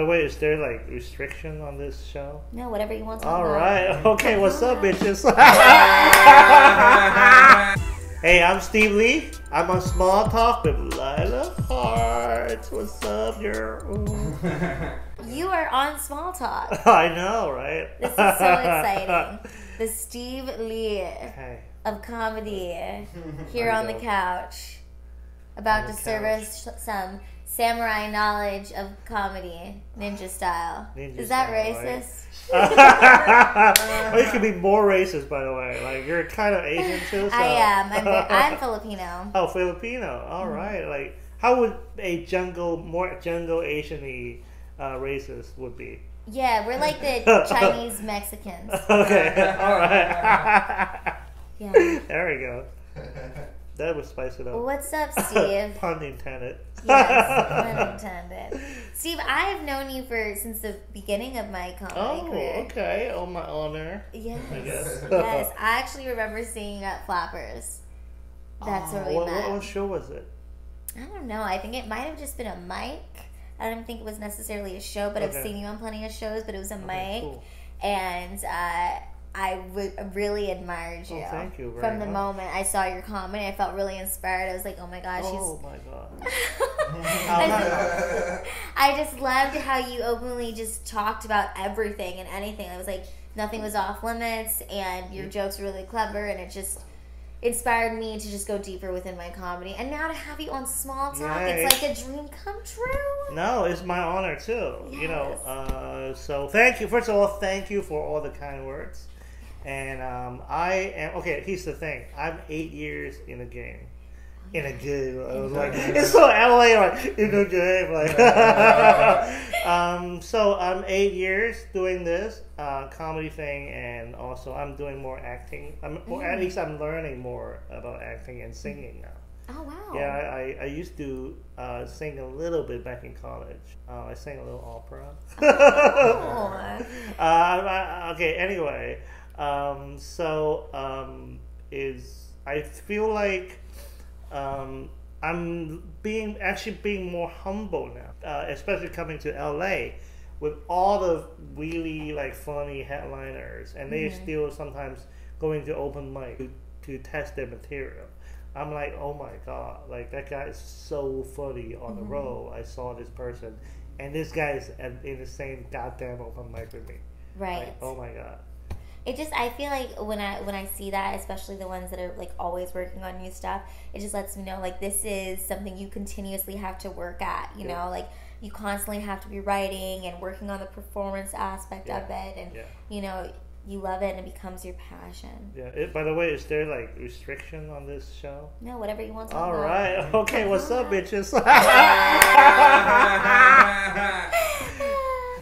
way, is there like restriction on this show? No, whatever you want to All talk right. about. Okay, what's up, bitches? Hey, I'm Steve Lee. I'm on Small Talk with Lila Hart. What's up, girl? You are on Small Talk. I know, right? This is so exciting. The Steve Lee Hey. of comedy here on the couch, about to serve us some samurai knowledge of comedy, ninja style. Is that racist? Well, you could be more racist, by the way. Like, you're kind of Asian too. So. I am. I'm Filipino. Oh, Filipino. All right. Like, how would a more jungle Asian-y racist would be? Yeah, we're like the Chinese Mexicans. Okay. All right. Yeah. There we go. That would spice it up. What's up, Steve? Pun intended. Yes, pun intended. Steve, I've known you since the beginning of my comedy career. Oh, okay. Oh, my honor. Yes. I guess. Yes. I actually remember seeing you at Flappers. That's where we met. What show was it? I don't know. I think it might have just been a mic. I don't think it was necessarily a show, but I've seen you on plenty of shows, but it was a mic. Cool. And I really admired you. Oh, thank you very From the much. moment I saw your comedy, I felt really inspired. I was like, oh my gosh, Oh, my God. I just loved how you openly just talked about everything and anything. I was like, nothing was off limits, and your jokes were really clever, and it just inspired me to just go deeper within my comedy. And now to have you on Small Talk, it's like a dream come true. No, it's my honor too. Yes. You know, so thank you. First of all, thank you for all the kind words. And I am okay. Here's the thing: I'm 8 years in the game. In a game, I was like, it's so LA, like in a game, like. So I'm 8 years doing this comedy thing, and also I'm doing more acting. Or at least I'm learning more about acting and singing now. Oh wow! Yeah, I used to sing a little bit back in college. I sang a little opera. Oh. Okay. Anyway. I feel like I'm being more humble now, especially coming to LA with all the really like funny headliners, and they still sometimes going to open mic to test their material. I'm like, oh my God, like that guy is so funny on the road. I saw this person, and this guy is in the same goddamn open mic with me. Right. Like, oh my God. I feel like when I see that, especially the ones that are like always working on new stuff, it just lets me know like this is something you continuously have to work at, you know, like you constantly have to be writing and working on the performance aspect of it, and you know, you love it and it becomes your passion. Yeah. By the way, is there like restriction on this show? No, whatever you want to talk All about. right. Okay, what's up, bitches?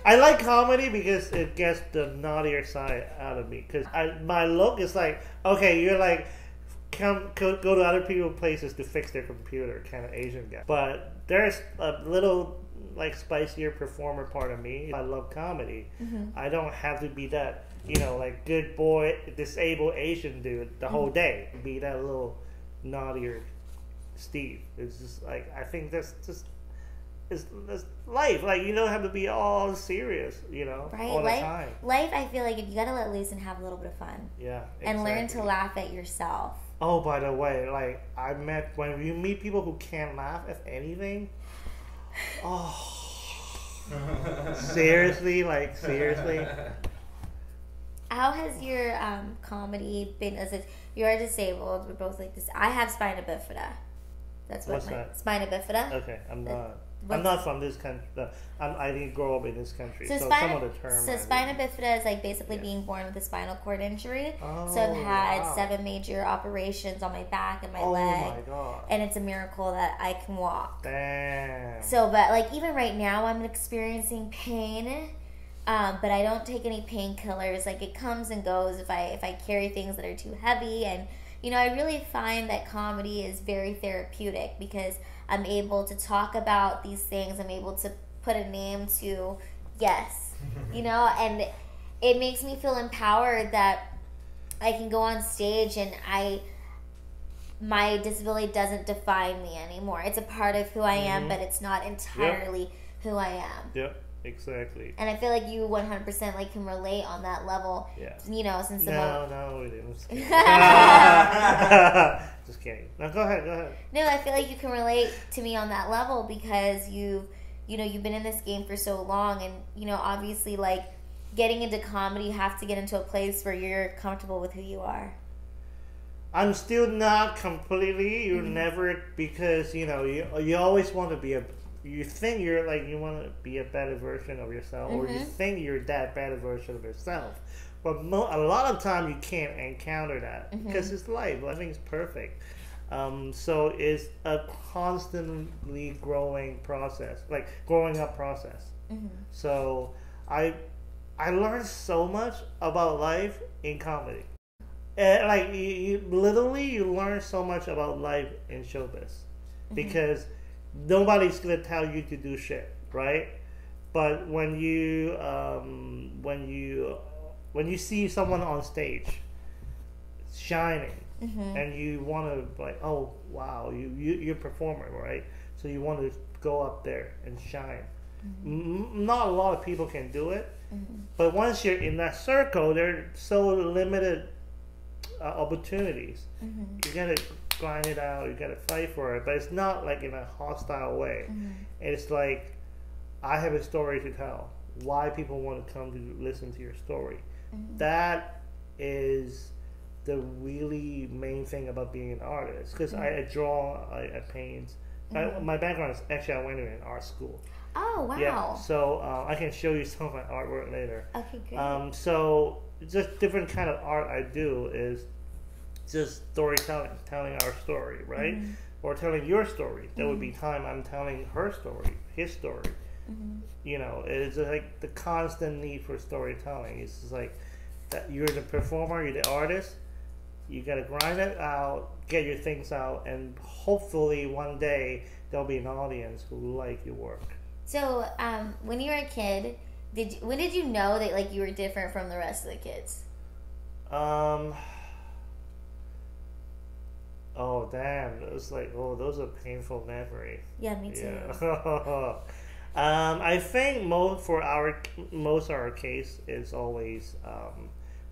I like comedy because it gets the naughtier side out of me. Because my look is like, okay, you're like, go to other people's places to fix their computer, kind of Asian guy. But there's a little like spicier performer part of me. I love comedy. I don't have to be that, you know, like good boy, disabled Asian dude the whole day. Be that little naughtier Steve. It's just like, I think that's just. It's life. Like, you don't have to be all serious, you know, all the time. Life, I feel like if you gotta let loose and have a little bit of fun. Yeah, exactly. And learn to laugh at yourself. Oh, by the way, like, when you meet people who can't laugh at anything, seriously, like, seriously. How has your comedy been? You are disabled. We're both like this. I have spina bifida. That's what What's that? Spina bifida. Okay, I'm not from this country. I didn't grow up in this country, so some of the terms. So spina bifida is like basically being born with a spinal cord injury. So I've had 7 major operations on my back and my leg. Oh my God! And it's a miracle that I can walk. Damn. So, but like even right now, I'm experiencing pain. But I don't take any painkillers. Like it comes and goes if I carry things that are too heavy. And you know, I really find that comedy is very therapeutic because I'm able to talk about these things. I'm able to put a name to, you know, and it makes me feel empowered that I can go on stage and my disability doesn't define me anymore. It's a part of who I am, but it's not entirely who I am. Yep. Exactly. And I feel like you 100% like can relate on that level. Yeah. You know, since the No, we didn't. Just kidding. Just kidding. No, go ahead. No, I feel like you can relate to me on that level because you've been in this game for so long, and obviously, like, getting into comedy, you have to get into a place where you're comfortable with who you are. I'm still not completely. You're never, because you always want to be you think you're like, you want to be a better version of yourself, or you think you're that better version of yourself. But a lot of time you can't encounter that because it's life. Nothing's perfect. So it's a constantly growing process, like growing up process. So I learned so much about life in comedy. Like you learn so much about life in showbiz because nobody's gonna tell you to do shit, right? But when you see someone on stage shining, and you want to, like, oh wow, you're a performer, right? So you want to go up there and shine. Not a lot of people can do it, but once you're in that circle, there are so limited opportunities. You gotta grind it out, you gotta fight for it, but it's not like in a hostile way. It's like, I have a story to tell, why people want to come to listen to your story. That is the really main thing about being an artist, because I draw, I paint. My background is actually, I went to an art school. Oh wow. Yeah, so I can show you some of my artwork later. Okay, great. So just different kind of art I do is just storytelling, telling our story, right? Or telling your story. There would be time I'm telling her story, his story. It's like the constant need for storytelling. It's just like that, you're the performer, you're the artist. You gotta grind it out, get your things out, and hopefully one day there'll be an audience who like your work. So, when you were a kid, when did you know that, like, you were different from the rest of the kids? Oh damn! It was like, those are painful memories. Yeah, me too. Yeah. I think most of our case is always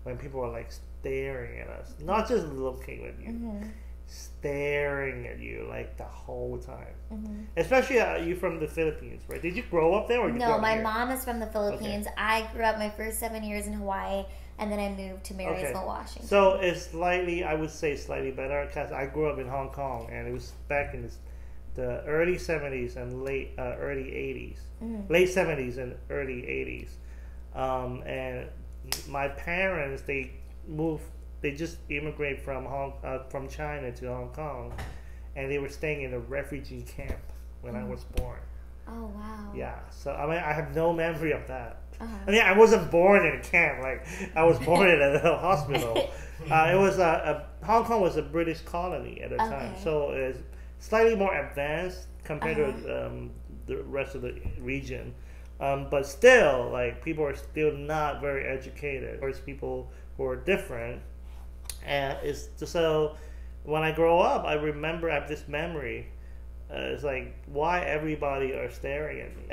when people are like staring at us, not just looking at you, staring at you like the whole time. Especially you from the Philippines, right? Did you grow up there, or No, my mom is from the Philippines. Okay. I grew up my first 7 years in Hawaii, and then I moved to Marysville, Washington. So it's I would say slightly better, because I grew up in Hong Kong, and it was back in the early 70s and early 80s. Late 70s and early 80s. And my parents, they just immigrated from China to Hong Kong, and they were staying in a refugee camp when I was born. Oh wow. Yeah, so I mean, I have no memory of that. I mean, I wasn't born in a camp. Like, I was born in a hospital. It was Hong Kong was a British colony at the time, so it's slightly more advanced compared to the rest of the region. But still, like, people are still not very educated. There's people who are different, and so when I grow up, I have this memory. It's like, why everybody are staring at me,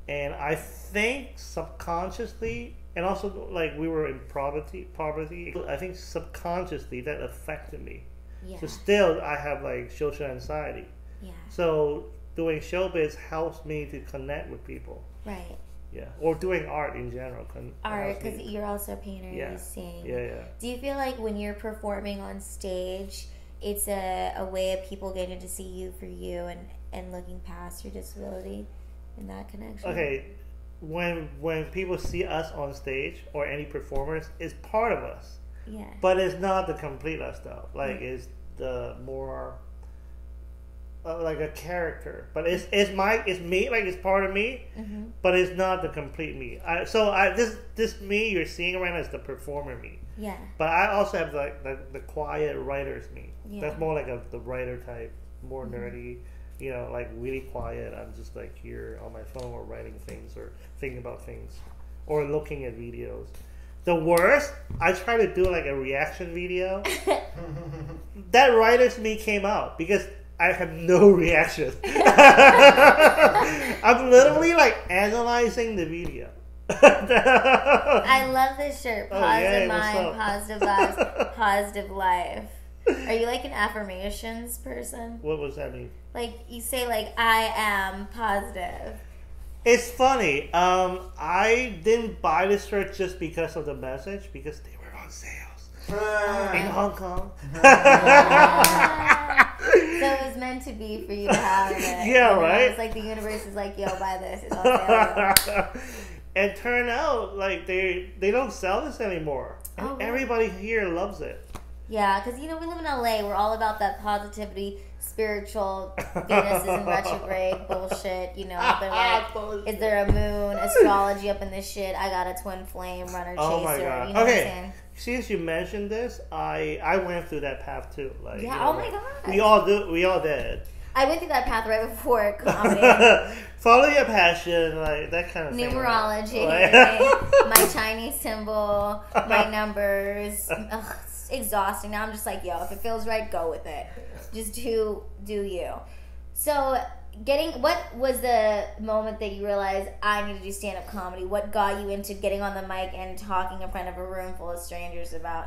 and I think subconsciously, and also, like, we were in poverty. I think subconsciously that affected me. Yeah. So still, I have like social anxiety. Yeah. So doing showbiz helps me to connect with people. Right. Yeah. Or doing art in general. Art, because you're also a painter. Yeah. You sing. Yeah. Do you feel like when you're performing on stage, it's a way of people getting to see you for you and looking past your disability and that connection? Okay. When people see us on stage, or any performers, it's part of us. Yeah. But it's not the complete us, though. Like, it's the more like a character. But it's me. Like, it's part of me. But it's not the complete me. This me you're seeing right now is the performer me. Yeah. But I also have the quiet writer's me. Yeah. That's more like the writer type, more nerdy. Like, really quiet. I'm just like here on my phone, or writing things, or thinking about things, or looking at videos. The worst, I tried to do like a reaction video. That writer's me came out, because I have no reaction. I'm literally like analyzing the video. I love this shirt. Positive yay, mind, positive vibes, positive life. Are you like an affirmations person? What was that mean? Like you say like I am positive. It's funny. I didn't buy this shirt just because of the message, because they were on sales in Hong Kong. So it was meant to be for you to have it. Yeah, right? It's like the universe is like, yo, buy this. It's on sale. And turn out like they don't sell this anymore. And Oh, really? everybody here loves it. Yeah, because, we live in LA. We're all about that positivity, spiritual, Venus is in retrograde bullshit, But like, is there a moon, astrology up in this shit? I got a twin flame, runner, chaser. Oh my God. You know what I'm Okay. saying? Since you mentioned this, I went through that path too. Like, Yeah, oh my God. We all did. I went through that path right before comedy. Follow your passion, like that kind of thing. Numerology, Right? my Chinese symbol, my numbers. Ugh, it's exhausting. Now I'm just like, yo, if it feels right, go with it. Just do you. So, what was the moment that you realized I need to do stand-up comedy? What got you into getting on the mic and talking in front of a room full of strangers about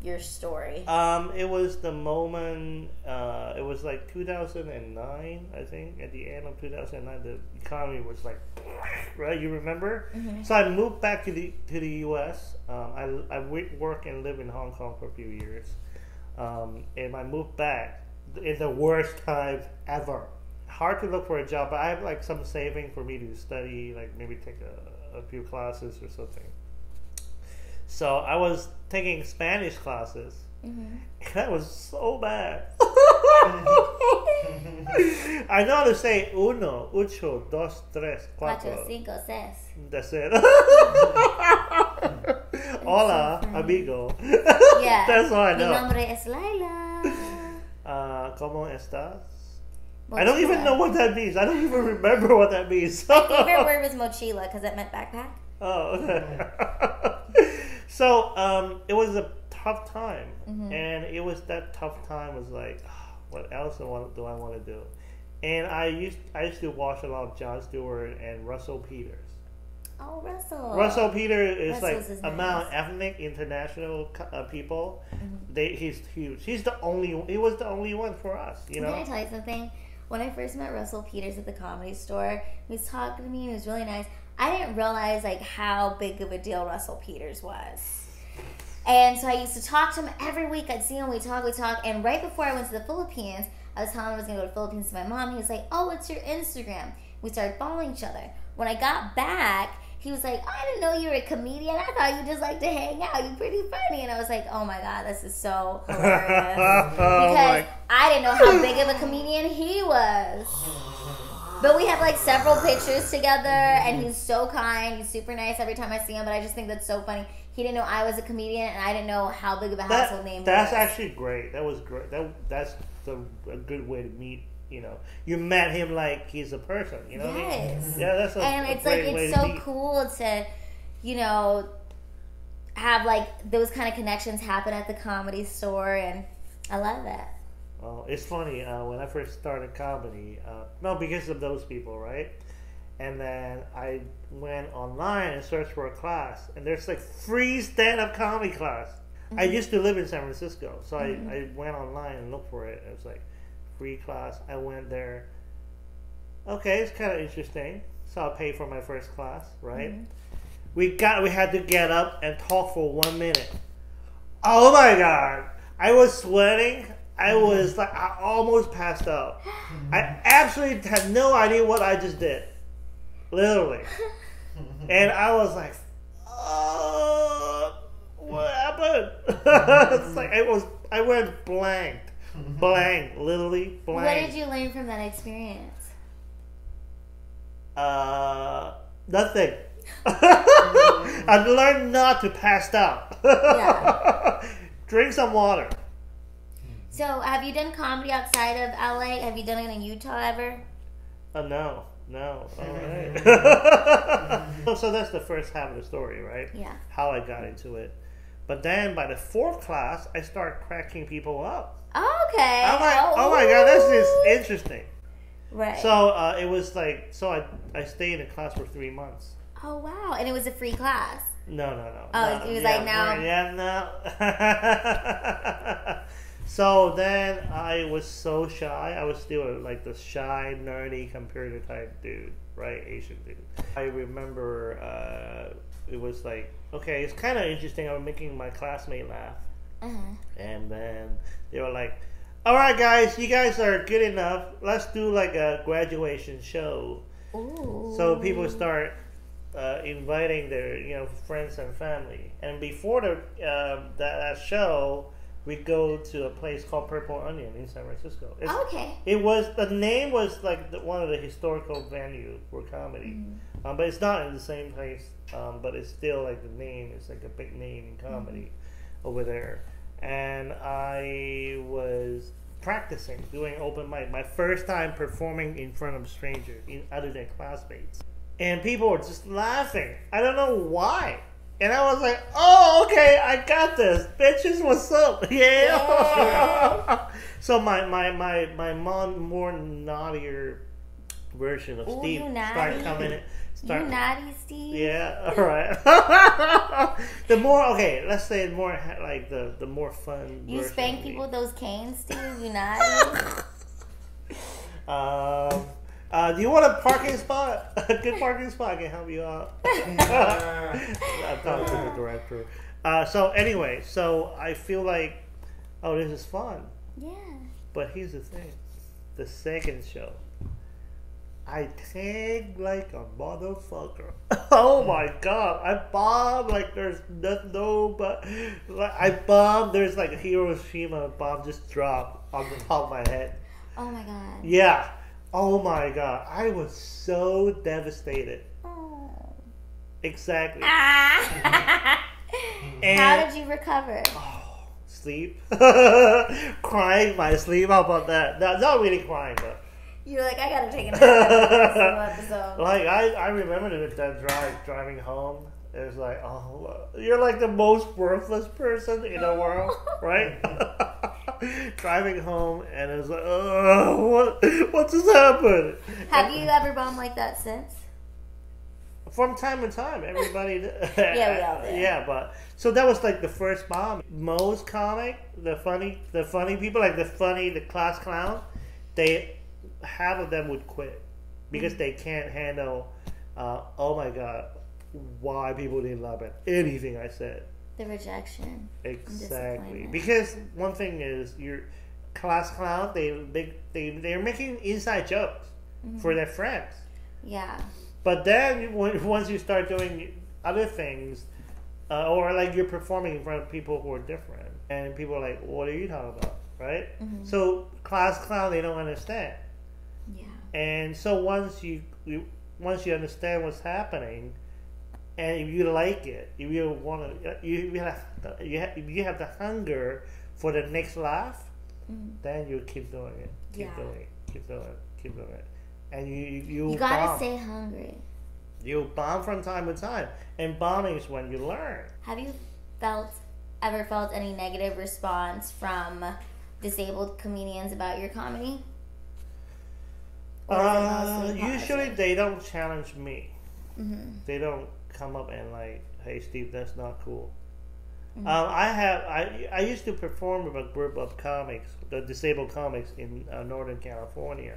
your story? It was the moment. It was like 2009, I think. At the end of 2009, the economy was like, right? You remember? Mm-hmm. So I moved back to the U.S. I worked and lived in Hong Kong for a few years, and I moved back in the worst time ever. Hard to look for a job, but I have like some saving for me to study, like maybe take a few classes or something. So I was taking Spanish classes, and that was so bad. I know how to say uno, ocho, dos, tres, cuatro. 4, 5, 6. That's it. Hola, amigo. Yeah. That's all I know. Mi nombre es Lila. ¿Cómo estás? I don't even know what that means. I don't even remember what that means. My favorite word was mochila because it meant backpack. Oh, okay. So, it was a tough time, and it was that tough time was like, what else do I want to do? And I used to watch a lot of Jon Stewart and Russell Peters. Oh, Russell. Russell Peters is Russell's like is among nice. ethnic international people. He's huge. He was the only one for us. Can I tell you something? When I first met Russell Peters at the Comedy Store, he was talking to me and he was really nice. I didn't realize like how big of a deal Russell Peters was. And so I used to talk to him every week. I'd see him, we talk. And right before I went to the Philippines, I was telling him I was going to go to the Philippines to my mom. He was like, oh, what's your Instagram? We started following each other. When I got back, he was like, oh, I didn't know you were a comedian. I thought you just like to hang out. You're pretty funny. And I was like, oh my God, this is so hilarious. Because I didn't know how big of a comedian he was. But we have like several pictures together, and he's so kind. He's super nice every time I see him, but I just think that's so funny. He didn't know I was a comedian, and I didn't know how big of a household name That's was. actually great. That was great. That's a good way to meet. You met him like he's a person. You know what I mean? Yes. Yeah, that's And a it's like, great way it's to so meet. cool to, have like those kind of connections happen at the Comedy Store, and I love that. Oh, it's funny. When I first started comedy, because of those people, right? And then I went online and searched for a class, and there's like free stand-up comedy class. I used to live in San Francisco, so I went online and looked for it. It was like free class. I went there. Okay, it's kind of interesting. So I paid for my first class, right? We had to get up and talk for 1 minute. Oh my God! I was sweating. I was like, I almost passed out. I absolutely had no idea what I just did. Literally. And I was like, what happened? It's like, I went blank. Literally blank. What did you learn from that experience? Nothing. I learned not to pass out. Yeah. Drink some water. So, have you done comedy outside of LA? Have you done it in Utah ever? No. All right. So that's the first half of the story, right? Yeah. How I got into it. But then by the fourth class, I start cracking people up. Okay. I'm like, oh my god, this is interesting. Right. So it was like, I stayed in class for 3 months. Oh wow, and it was a free class. No. Oh, it was like now. Yeah, no. So then I was so shy. I was still like the shy, nerdy computer type dude, right? Asian dude. I remember it was like, okay, it's kind of interesting. I was making my classmate laugh. And then they were like, all right, guys, you guys are good enough. Let's do like a graduation show. Ooh. So people start inviting their friends and family. And before that show, we go to a place called Purple Onion in San Francisco. Okay. The name was like one of the historical venues for comedy, but it's not in the same place. But it's still like the name is like a big name in comedy over there. And I was practicing doing open mic, my first time performing in front of strangers, other than classmates, and people were just laughing. I don't know why. And I was like, oh, okay, I got this. Bitches, what's up? Yeah. So my mom, more naughtier version of Steve, started coming in. You naughty, Steve. Yeah, all right. The more, okay, let's say more like the more fun. You version spank of me. people with those canes, Steve? You naughty? Do you want a parking spot? A good parking spot can help you out. I'm talking to the director. So anyway, I feel like, oh, this is fun. Yeah. But here's the thing. The second show, I tagged like a motherfucker. Oh my god. I bombed like there's but I bombed. There's like a Hiroshima bomb just dropped on the top of my head. Oh my god. Yeah. Oh my god, I was so devastated. Oh. Exactly. How did you recover? Oh, sleep. Crying my sleep. How about that? Not really crying, but You're like, I gotta take another episode. like I remember that driving home. It was like, oh, you're like the most worthless person in the world, right? Driving home, and it was like, oh, what just happened? Have you ever bombed like that since? From time to time, everybody. Yeah, we all do. Yeah, but so that was like the first bomb. Most comic, the funny people, like the class clown, half of them would quit because they can't handle. Oh my god, why people didn't laugh at anything I said. The rejection. Exactly. Because one thing is your class clown, they're making inside jokes for their friends. Yeah. But then once you start doing other things, or like you're performing in front of people who are different, and people are like, "What are you talking about?" Right? So class clown, they don't understand. Yeah. And so once you understand what's happening. And if you like it, if you want to, you have the hunger for the next laugh, then you keep doing it, keep doing it, and you gotta bomb. stay hungry. You bomb from time to time, and bombing is when you learn. Have you ever felt any negative response from disabled comedians about your comedy? Usually they don't challenge me. They don't come up and like, hey Steve, that's not cool. I used to perform with a group of comics, the disabled comics in Northern California.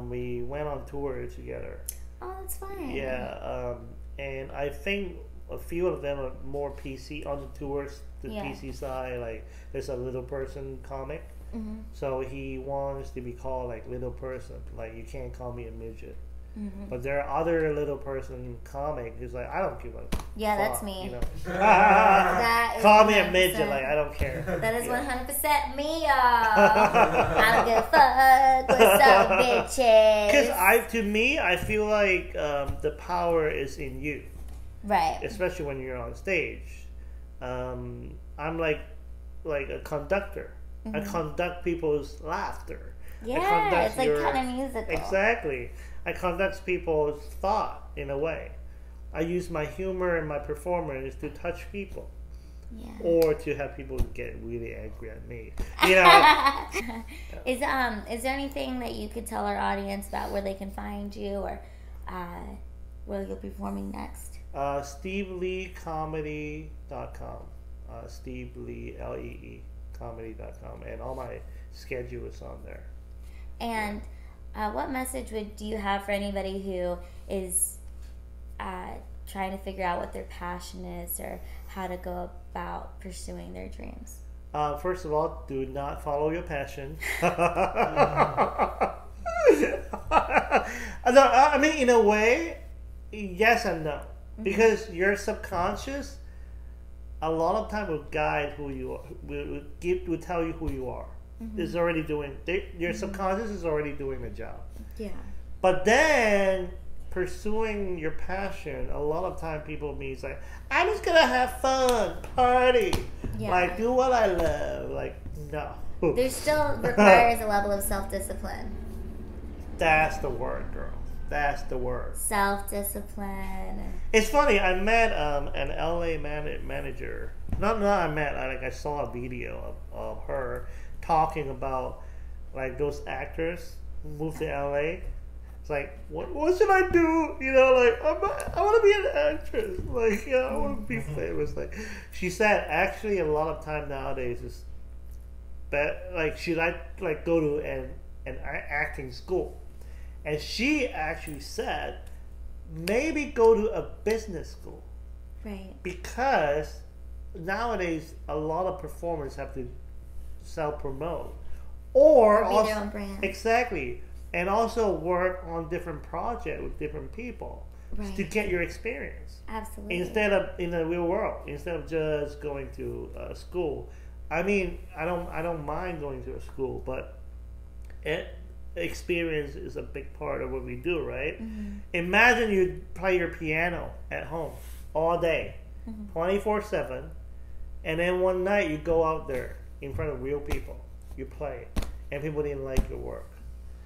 We went on tour together. Oh, that's fine. Yeah, and I think a few of them are more PC on the tours, the PC side. Like there's a little person comic, so he wants to be called like little person. Like you can't call me a midget. But there are other little person comic who's like, I don't give a yeah, fuck, that's me. You know? That is call me a midget, like I don't care. That is 100% me, y'all. I don't give a fuck. What's up, bitches? Because to me, I feel like the power is in you, right? Especially when you're on stage. I'm like a conductor. I conduct people's laughter. Yeah, it's like kind of musical. Exactly. I conduct people's thought in a way. I use my humor and my performance to touch people. Yeah. Or to have people get really angry at me. You know. Is there anything that you could tell our audience about where they can find you, or where you'll be performing next? SteveLeeComedy.com. Steve Lee, Lee, comedy.com. And all my schedule is on there. And what message do you have for anybody who is trying to figure out what their passion is, or how to go about pursuing their dreams? First of all, do not follow your passion. I mean, in a way, yes and no. Because your subconscious, a lot of time will guide who you are, will tell you who you are. Is already doing, your subconscious is already doing the job. Yeah. But then, pursuing your passion, a lot of time people means like, I'm just gonna have fun, party, like do what I love. Like, no. There still requires a level of self-discipline. That's the word, girl. That's the word. Self-discipline. It's funny. I met an LA manager. I saw a video of her talking about like those actors who moved to LA. It's like, what should I do? You know, like I want to be an actress. Like, I want to be famous. Like, she said, actually, a lot of time nowadays is, like, should I like go to an acting school? And she actually said, maybe go to a business school, right? Because nowadays a lot of performers have to self-promote or be also, their own brand. Exactly. And also work on different projects with different people to get your experience. Absolutely. Instead of in the real world, instead of just going to school. I mean, I don't mind going to a school, but experience is a big part of what we do, right? Imagine you play your piano at home all day, 24/7, and then one night you go out there in front of real people, you play, and people didn't like your work.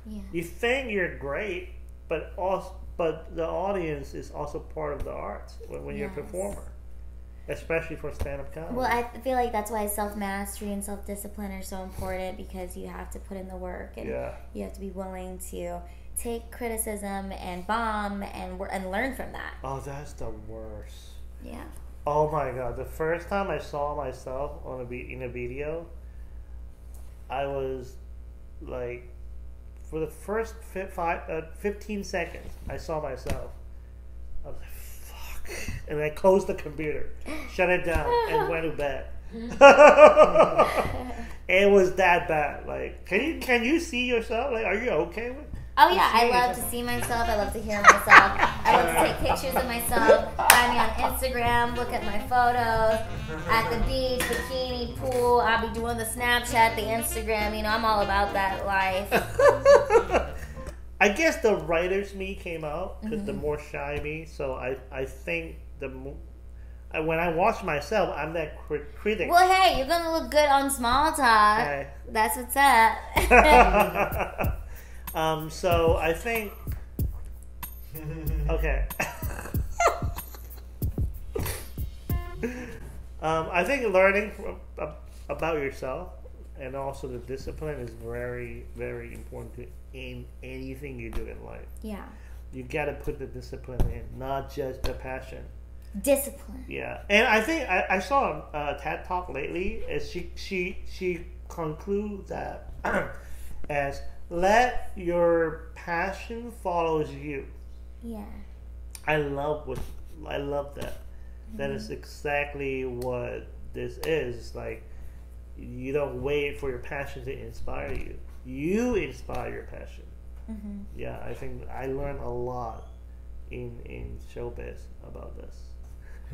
Yeah. You think you're great, but the audience is also part of the arts when you're a performer, especially for stand-up comedy. Well, I feel like that's why self-mastery and self-discipline are so important, because you have to put in the work, and you have to be willing to take criticism and bomb and learn from that. Oh, that's the worst. Yeah. Oh my God! The first time I saw myself in a video, I was like, for the first 15 seconds, I saw myself. I was like, fuck. And I closed the computer, shut it down, and went to bed. It was that bad. Like, can you see yourself? Like, are you okay with? Oh yeah, I love to see myself. I love to hear myself. I love to take pictures of myself. Find me on Instagram. Look at my photos at the beach, bikini, pool. I'll be doing the Snapchat, the Instagram. You know, I'm all about that life. I guess the writer's me came out, because the more shy me. So I think when I watch myself, I'm that critic. Well, hey, you're gonna look good on small talk. Hey. That's what's up. So I think, okay. I think learning about yourself and also the discipline is very, very important in anything you do in life. Yeah. You got to put the discipline in, not just the passion. Discipline. Yeah, and I think I saw a TED Talk lately. As she concludes that as let your passion follows you. Yeah. I love that. That is exactly what this is. It's like, you don't wait for your passion to inspire you. You inspire your passion. Yeah, I think I learned a lot in showbiz about this.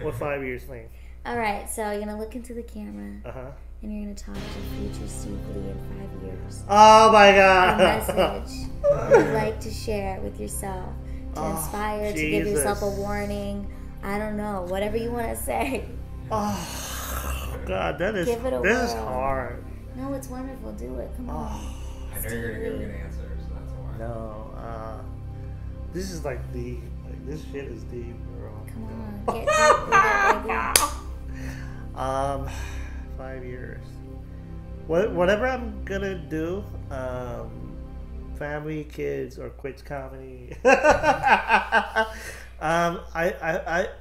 What 5 years think? All right, so you're gonna look into the camera. And you're going to talk to future Steve Lee in 5 years. Oh my God. A message you'd like to share with yourself, to inspire, to give yourself a warning. I don't know, whatever you want to say. Oh God, this is hard. No, it's wonderful. Do it. Come on. I know you're going to give me an answer, so that's why. No, this is like deep. Like, this shit is deep, bro. Come on, get deep with it, baby. 5 years. Whatever I'm gonna do, family, kids, or quits comedy. I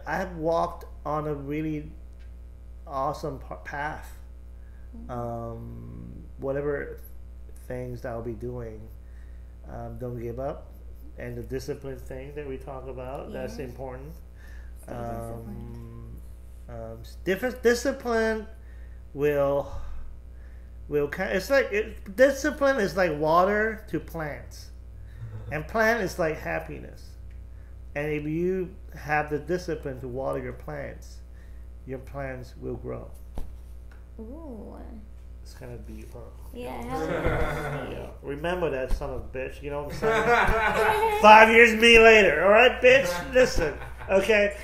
have walked on a really awesome path. Whatever things that I'll be doing, don't give up, and the discipline thing that we talk about, that's important. Different discipline will it's like discipline is like water to plants, and plant is like happiness. And if you have the discipline to water your plants will grow. Ooh. It's kind of deep, huh? Yeah. Yeah. Remember that, son of a bitch. You know what I'm saying? 5 years me later. All right, bitch. Listen. Okay.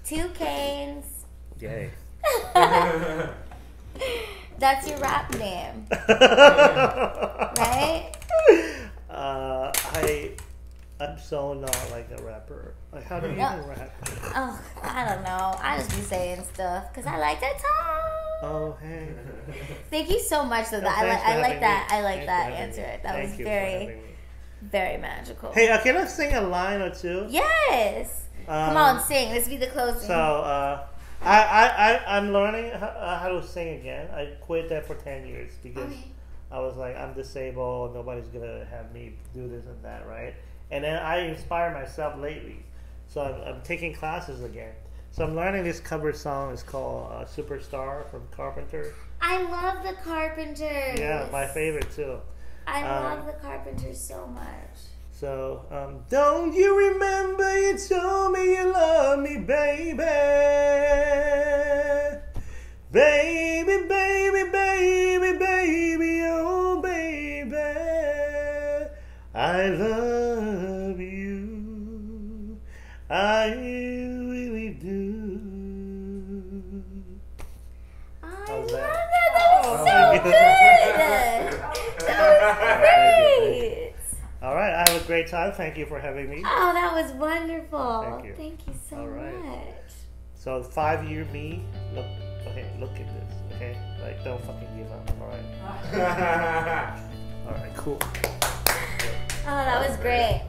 2 canes. Yay. That's your rap name, right? I'm so not like a rapper. Like, how do you even rap? Oh, I don't know. I just be saying stuff because I like to talk. Oh, hey. Thank you so much for that. I like that. I like that answer. That was very, very magical. Hey, can I sing a line or two? Yes. Come on, sing. Let's be the closing. So, I'm learning how to sing again. I quit that for 10 years because I was like, I'm disabled. Nobody's gonna have me do this and that, right? And then I inspire myself lately, so I'm taking classes again. So I'm learning this cover song. It's called "Superstar" from Carpenter. I love the Carpenters. Yeah, my favorite too. I love the Carpenters so much. So, don't you remember you told me you love me, baby? Baby, baby, baby, baby, oh baby, I love you, I really do. I love that. That was so good. That was great. All right, I had a great time. Thank you for having me. Oh, that was wonderful. Thank you. Thank you so much. So 5-year me, look at this, okay? Like, don't fucking give up, all right? All right, cool. Oh, that was great.